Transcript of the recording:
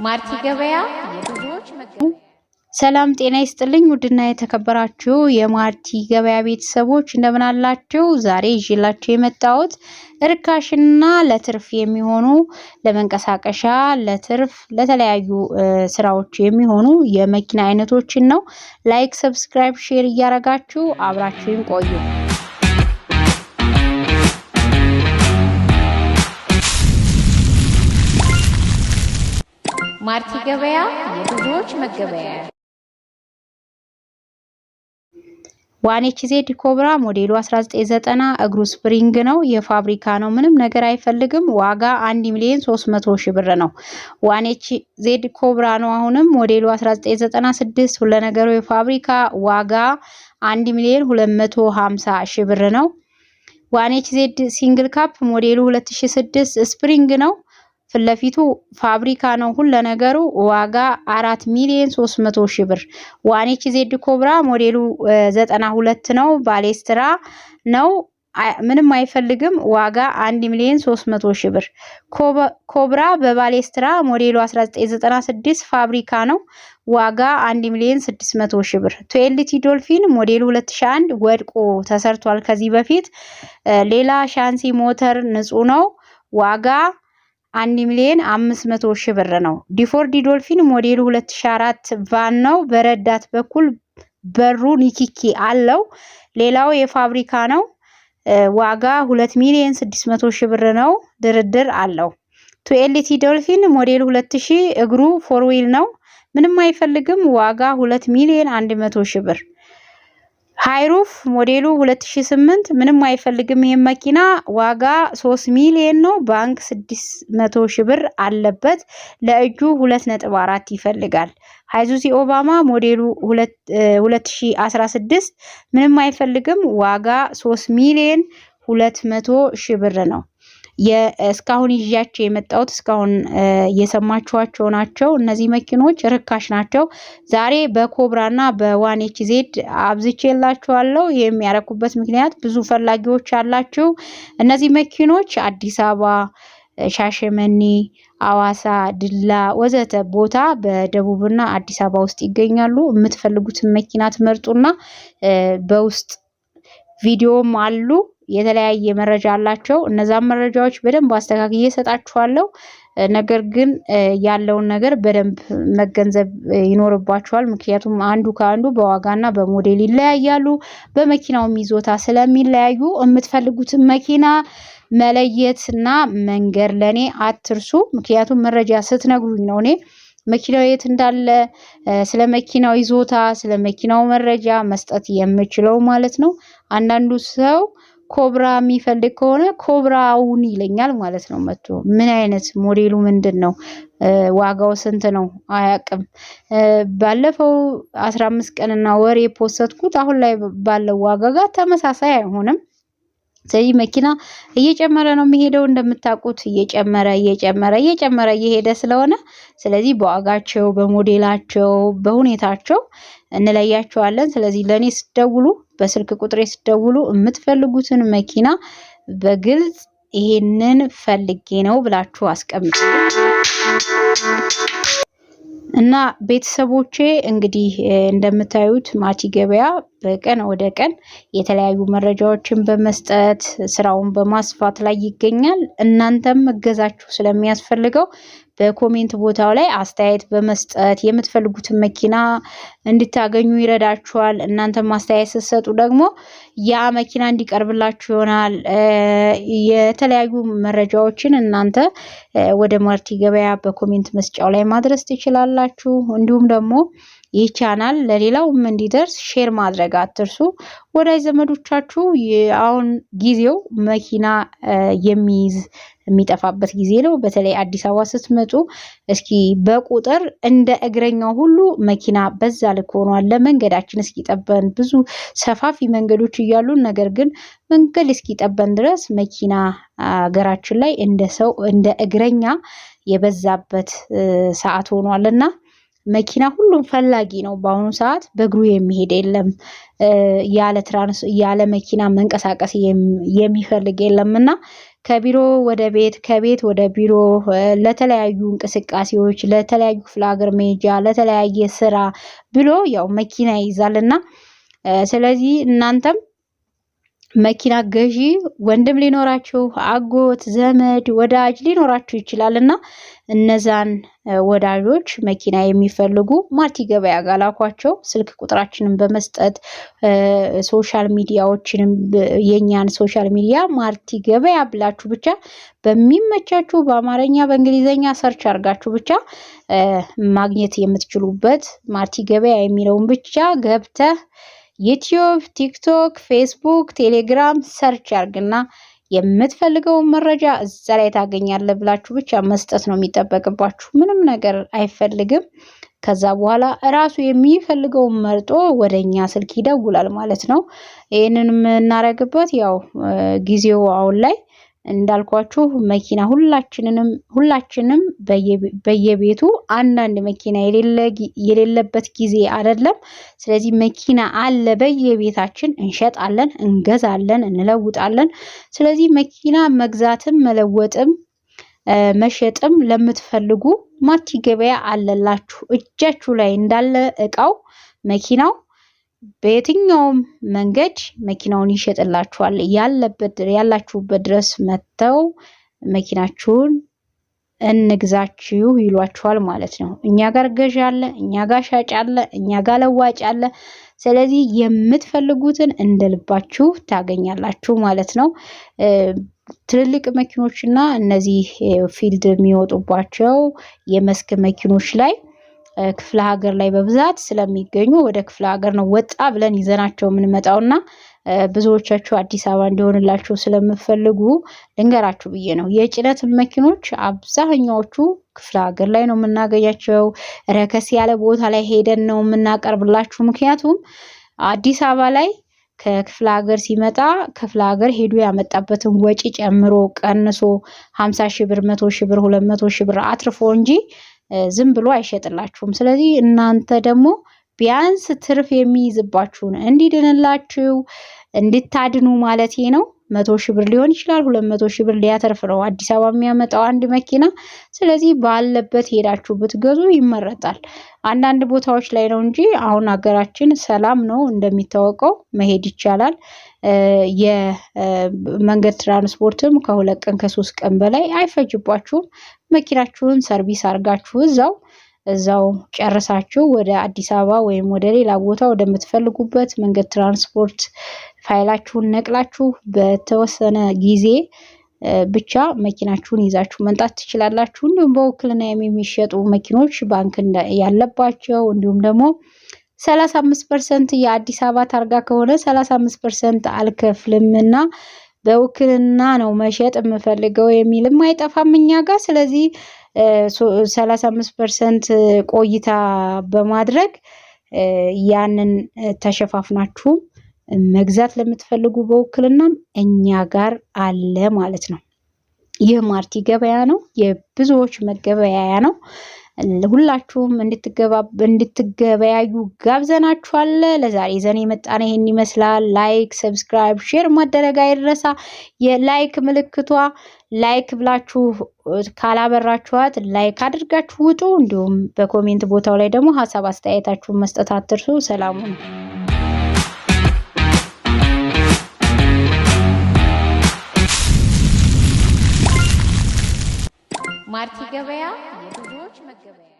ማርቲ ገበያ የብዙዎች መገበያ። ሰላም ጤና ይስጥልኝ ውድና የተከበራችሁ የማርቲ ገበያ ቤተሰቦች እንደምን አላችሁ? ዛሬ ይዤላችሁ የመጣሁት ርካሽና ለትርፍ የሚሆኑ ለመንቀሳቀሻ ለትርፍ ለተለያዩ ስራዎች የሚሆኑ የመኪና አይነቶችን ነው። ላይክ፣ ሰብስክራይብ፣ ሼር እያደረጋችሁ አብራችሁን ቆዩ። ማርቲ ገበያ የብዙዎች መገበያ። ዋኔች ዜድ ኮብራ ሞዴሉ 1990 እግሩ ስፕሪንግ ነው። የፋብሪካ ነው። ምንም ነገር አይፈልግም። ዋጋ 1,300,000 ብር ነው። ዋኔች ዜድ ኮብራ ነው። አሁንም ሞዴሉ 1996 ሁሉ ነገሩ የፋብሪካ ዋጋ 1,250,000 ብር ነው። ዋኔች ዜድ ሲንግል ካፕ ሞዴሉ 2006 ስፕሪንግ ነው። ፍለፊቱ ፋብሪካ ነው። ሁሉ ነገሩ ዋጋ 4,300,000 ብር። ዋኔች ዜድ ኮብራ ሞዴሉ 92 ነው። ባሌስትራ ነው። ምንም አይፈልግም። ዋጋ 1,300,000 ብር። ኮብራ በባሌስትራ ሞዴሉ 1996 ፋብሪካ ነው። ዋጋ 1,600,000 ብር። ቱኤልቲ ዶልፊን ሞዴሉ 2001 ወድቆ ተሰርቷል ከዚህ በፊት። ሌላ ሻንሲ ሞተር ንጹህ ነው። ዋጋ 1,500,000 ብር ነው። ዲፎርዲ ዶልፊን ሞዴሉ 2004 ቫን ነው። በረዳት በኩል በሩ ኒኪኪ አለው። ሌላው የፋብሪካ ነው። ዋጋ 2,600,000 ብር ነው። ድርድር አለው። ቱኤልቲ ዶልፊን ሞዴሉ 2000 እግሩ ፎር ዊል ነው። ምንም አይፈልግም። ዋጋ 2,100,000 ብር። ሃይሩፍ ሞዴሉ 2008 ምንም አይፈልግም። ይሄን መኪና ዋጋ 3 ሚሊዮን ነው። ባንክ 600,000 ብር አለበት። ለእጁ 2.4 ይፈልጋል። ሃይዙዚ ኦባማ ሞዴሉ 2016 ምንም አይፈልግም። ዋጋ 3,200,000 ብር ነው። እስካሁን ይዣቸው የመጣሁት እስካሁን እየሰማችኋቸው ናቸው። እነዚህ መኪኖች ርካሽ ናቸው። ዛሬ በኮብራና በዋኔች ዜድ አብዝቼላችኋለሁ። የሚያረኩበት ምክንያት ብዙ ፈላጊዎች አላችሁ። እነዚህ መኪኖች አዲስ አበባ፣ ሻሸመኔ፣ አዋሳ፣ ድላ ወዘተ ቦታ በደቡብና አዲስ አበባ ውስጥ ይገኛሉ። የምትፈልጉትን መኪና ትመርጡና በውስጥ ቪዲዮም አሉ። የተለያየ መረጃ አላቸው። እነዛን መረጃዎች በደንብ አስተካክዬ ሰጣችኋለሁ። ነገር ግን ያለውን ነገር በደንብ መገንዘብ ይኖርባችኋል። ምክንያቱም አንዱ ከአንዱ በዋጋና በሞዴል ይለያያሉ። በመኪናውም ይዞታ ስለሚለያዩ የምትፈልጉትን መኪና መለየትና መንገር ለኔ አትርሱ። ምክንያቱም መረጃ ስትነግሩኝ ነው እኔ መኪናው የት እንዳለ ስለ መኪናው ይዞታ ስለ መኪናው መረጃ መስጠት የምችለው ማለት ነው። አንዳንዱ ሰው ኮብራ የሚፈልግ ከሆነ ኮብራውን ይለኛል ማለት ነው። መጥቶ ምን አይነት ሞዴሉ ምንድነው ዋጋው ስንት ነው አያቅም። ባለፈው 15 ቀንና ወር የፖስተትኩት አሁን ላይ ባለው ዋጋ ጋር ተመሳሳይ አይሆንም። ስለዚህ መኪና እየጨመረ ነው የሚሄደው። እንደምታውቁት እየጨመረ እየሄደ ስለሆነ ስለዚህ በዋጋቸው በሞዴላቸው በሁኔታቸው እንለያቸዋለን። ስለዚህ ለኔ ስትደውሉ በስልክ ቁጥሬ ስትደውሉ የምትፈልጉትን መኪና በግልጽ ይሄንን ፈልጌ ነው ብላችሁ አስቀምጡ። እና ቤተሰቦቼ እንግዲህ እንደምታዩት ማርቲ ገበያ በቀን ወደ ቀን የተለያዩ መረጃዎችን በመስጠት ስራውን በማስፋት ላይ ይገኛል። እናንተም እገዛችሁ ስለሚያስፈልገው በኮሜንት ቦታው ላይ አስተያየት በመስጠት የምትፈልጉትን መኪና እንድታገኙ ይረዳችኋል። እናንተም አስተያየት ስትሰጡ ደግሞ ያ መኪና እንዲቀርብላችሁ ይሆናል። የተለያዩ መረጃዎችን እናንተ ወደ ማርቲ ገበያ በኮሜንት መስጫው ላይ ማድረስ ትችላላችሁ። እንዲሁም ደግሞ ይህ ቻናል ለሌላውም እንዲደርስ ሼር ማድረግ አትርሱ። ወዳጅ ዘመዶቻችሁ አሁን ጊዜው መኪና የሚጠፋበት ጊዜ ነው። በተለይ አዲስ አበባ ስትመጡ እስኪ በቁጥር እንደ እግረኛው ሁሉ መኪና በዛ ልክ ሆኗል። ለመንገዳችን እስኪጠበን ብዙ ሰፋፊ መንገዶች እያሉ ነገር ግን መንገድ እስኪጠበን ድረስ መኪና ሀገራችን ላይ እንደ እግረኛ የበዛበት ሰዓት ሆኗልና መኪና ሁሉም ፈላጊ ነው በአሁኑ ሰዓት። በእግሩ የሚሄድ የለም፣ ያለ መኪና መንቀሳቀስ የሚፈልግ የለምና ከቢሮ ወደ ቤት ከቤት ወደ ቢሮ ለተለያዩ እንቅስቃሴዎች ለተለያዩ ክፍለ ሀገር መሄጃ ለተለያየ ስራ ብሎ ያው መኪና ይይዛልና ስለዚህ እናንተም መኪና ገዢ ወንድም ሊኖራችሁ አጎት ዘመድ ወዳጅ ሊኖራችሁ ይችላልና እነዛን ወዳጆች መኪና የሚፈልጉ ማርቲ ገበያ ጋር ላኳቸው። ስልክ ቁጥራችንን በመስጠት ሶሻል ሚዲያዎችንም የኛን ሶሻል ሚዲያ ማርቲ ገበያ ብላችሁ ብቻ በሚመቻችሁ በአማርኛ በእንግሊዘኛ ሰርች አድርጋችሁ ብቻ ማግኘት የምትችሉበት ማርቲ ገበያ የሚለውን ብቻ ገብተህ ዩቲዩብ፣ ቲክቶክ፣ ፌስቡክ፣ ቴሌግራም ሰርች አድርግና የምትፈልገውን መረጃ እዛ ላይ ታገኛለህ ብላችሁ ብቻ መስጠት ነው የሚጠበቅባችሁ። ምንም ነገር አይፈልግም። ከዛ በኋላ ራሱ የሚፈልገውን መርጦ ወደኛ ስልክ ይደውላል ማለት ነው። ይሄንን የምናረግበት ያው ጊዜው አሁን ላይ እንዳልኳችሁ መኪና ሁላችንም በየቤቱ አንዳንድ መኪና የሌለበት ጊዜ አይደለም። ስለዚህ መኪና አለ በየቤታችን፣ እንሸጣለን፣ እንገዛለን፣ እንለውጣለን። ስለዚህ መኪና መግዛትም መለወጥም መሸጥም ለምትፈልጉ ማርቲ ገበያ አለላችሁ። እጃችሁ ላይ እንዳለ እቃው መኪናው በየትኛውም መንገድ መኪናውን ይሸጥላችኋል። ያላችሁበት ድረስ መተው መኪናችሁን እንግዛችሁ ይሏችኋል ማለት ነው። እኛ ጋር ገዥ አለ፣ እኛ ጋር ሻጭ አለ፣ እኛ ጋር ለዋጭ አለ። ስለዚህ የምትፈልጉትን እንደልባችሁ ታገኛላችሁ ማለት ነው። ትልልቅ መኪኖችና እነዚህ ፊልድ የሚወጡባቸው የመስክ መኪኖች ላይ ክፍለ ሀገር ላይ በብዛት ስለሚገኙ ወደ ክፍለ ሀገር ነው ወጣ ብለን ይዘናቸው የምንመጣውና ብዙዎቻችሁ አዲስ አበባ እንዲሆንላችሁ ስለምፈልጉ ልንገራችሁ ብዬ ነው። የጭነት መኪኖች አብዛኛዎቹ ክፍለ ሀገር ላይ ነው የምናገኛቸው። ረከስ ያለ ቦታ ላይ ሄደን ነው የምናቀርብላችሁ። ምክንያቱም አዲስ አበባ ላይ ከክፍለ ሀገር ሲመጣ ክፍለ ሀገር ሄዶ ያመጣበትን ወጪ ጨምሮ ቀንሶ 50 ሺህ ብር 100 ሺህ ብር 200 ሺህ ብር አትርፎ እንጂ ዝም ብሎ አይሸጥላችሁም። ስለዚህ እናንተ ደግሞ ቢያንስ ትርፍ የሚይዝባችሁን እንዲድንላችሁ እንድታድኑ ማለት ነው። 100 ሺህ ብር ሊሆን ይችላል፣ 200 ሺህ ብር ሊያተርፍ ነው አዲስ አበባ የሚያመጣው አንድ መኪና። ስለዚህ ባለበት ሄዳችሁ ብትገዙ ይመረጣል። አንዳንድ ቦታዎች ላይ ነው እንጂ አሁን ሀገራችን ሰላም ነው እንደሚታወቀው መሄድ ይቻላል። የመንገድ ትራንስፖርትም ከ2 ቀን ከ3 ቀን በላይ አይፈጅባችሁም። መኪናችሁን ሰርቪስ አድርጋችሁ እዛው ጨርሳችሁ ወደ አዲስ አበባ ወይም ወደ ሌላ ቦታ ወደምትፈልጉበት መንገድ ትራንስፖርት ፋይላችሁን ነቅላችሁ በተወሰነ ጊዜ ብቻ መኪናችሁን ይዛችሁ መንጣት ትችላላችሁ። እንዲሁም በውክልና የሚሸጡ መኪኖች ባንክ ያለባቸው እንዲሁም ደግሞ 35% የአዲስ አበባ ታርጋ ከሆነ 35% አልከፍልምና በውክልና ነው መሸጥ የምፈልገው የሚልም አይጠፋም እኛ ጋር። ስለዚህ 35% ቆይታ በማድረግ ያንን ተሸፋፍናችሁ መግዛት ለምትፈልጉ በውክልናም እኛ ጋር አለ ማለት ነው። ይህ ማርቲ ገበያ ነው፣ የብዙዎች መገበያያ ነው። ሁላችሁም እንድትገበያዩ ጋብዘናችኋል። ለዛሬ ዘኔ የመጣነ ይሄን ይመስላል። ላይክ፣ ሰብስክራይብ፣ ሼር ማድረግ አይረሳ። የላይክ ምልክቷ ላይክ ብላችሁ ካላበራችኋት ላይክ አድርጋችሁ ውጡ። እንዲሁም በኮሜንት ቦታው ላይ ደግሞ ሀሳብ አስተያየታችሁን መስጠት አትርሱ። ሰላም ሁኑ። ማርቲ ገበያ የብዙዎች መገበያ